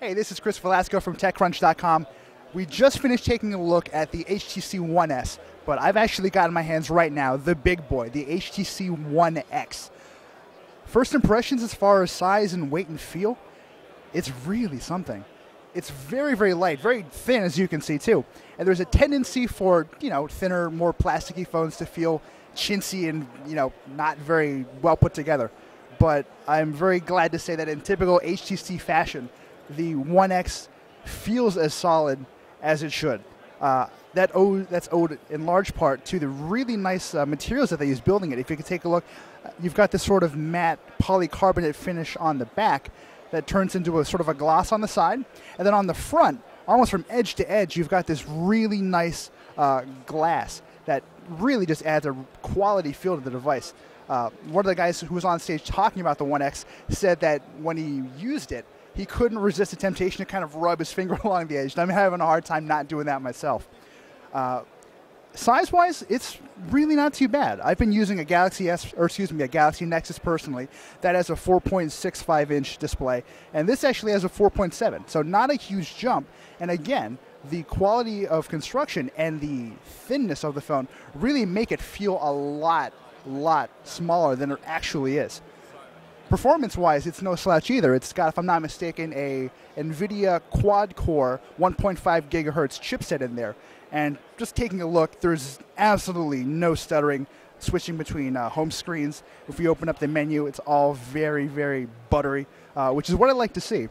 Hey, this is Chris Velasco from TechCrunch.com. We just finished taking a look at the HTC One S, but I've actually got in my hands right now the big boy, the HTC One X. First impressions as far as size and weight and feel, it's really something. It's very, very light, very thin as you can see too. And there's a tendency for, thinner, more plasticky phones to feel chintzy and, not very well put together. But I'm very glad to say that in typical HTC fashion, the One X feels as solid as it should. That's owed in large part to the really nice materials that they use building it. If you could take a look, you've got this sort of matte polycarbonate finish on the back that turns into a sort of a gloss on the side. And then on the front, almost from edge to edge, you've got this really nice glass that really just adds a quality feel to the device. One of the guys who was on stage talking about the One X said that when he used it, he couldn't resist the temptation to kind of rub his finger along the edge. And I'm having a hard time not doing that myself. Size-wise, it's really not too bad. I've been using a Galaxy Nexus personally that has a 4.65-inch display, and this actually has a 4.7, so not a huge jump. And again, the quality of construction and the thinness of the phone really make it feel a lot smaller than it actually is. Performance-wise, it's no slouch either. It's got, if I'm not mistaken, a NVIDIA quad-core 1.5 gigahertz chipset in there. And just taking a look, there's absolutely no stuttering switching between home screens. If we open up the menu, it's all very, very buttery, which is what I like to see.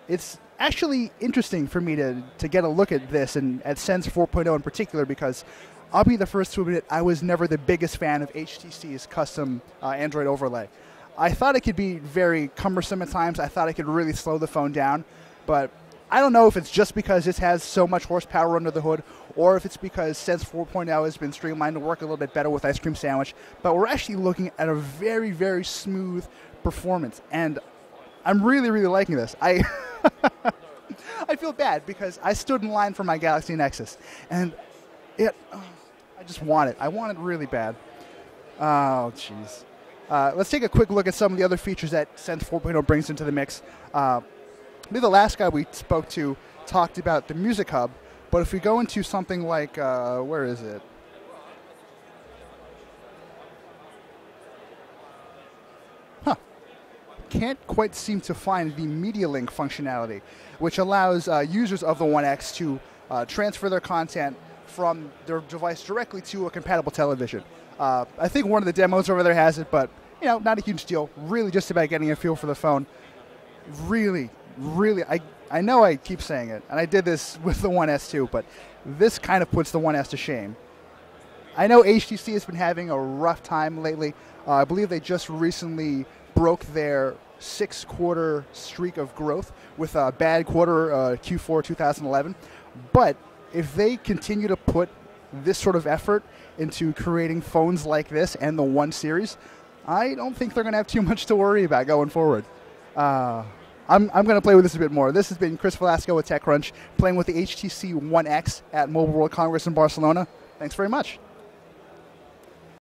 It's actually interesting for me to get a look at this and at Sense 4.0 in particular, because I'll be the first to admit I was never the biggest fan of HTC's custom Android overlay. I thought it could be very cumbersome at times. I thought it could really slow the phone down, but I don't know if it's just because this has so much horsepower under the hood, or if it's because Sense 4.0 has been streamlined to work a little bit better with Ice Cream Sandwich. But we're actually looking at a very, very smooth performance, and I'm really, really liking this. I feel bad because I stood in line for my Galaxy Nexus, and I just want it. I want it really bad. Oh, jeez. Let's take a quick look at some of the other features that Sense 4.0 brings into the mix. Maybe the last guy we spoke to talked about the Music Hub, but if we go into something like, where is it? Can't quite seem to find the Media Link functionality, which allows users of the One X to transfer their content from their device directly to a compatible television. I think one of the demos over there has it, but not a huge deal. Really just about getting a feel for the phone. Really, I know I keep saying it, and I did this with the One S too, but this kind of puts the One S to shame. I know HTC has been having a rough time lately. I believe they just recently broke their 6-quarter streak of growth with a bad quarter, Q4 2011. But if they continue to put this sort of effort into creating phones like this and the One series, I don't think they're going to have too much to worry about going forward. I'm going to play with this a bit more. This has been Chris Velasco with TechCrunch, playing with the HTC One X at Mobile World Congress in Barcelona. Thanks very much.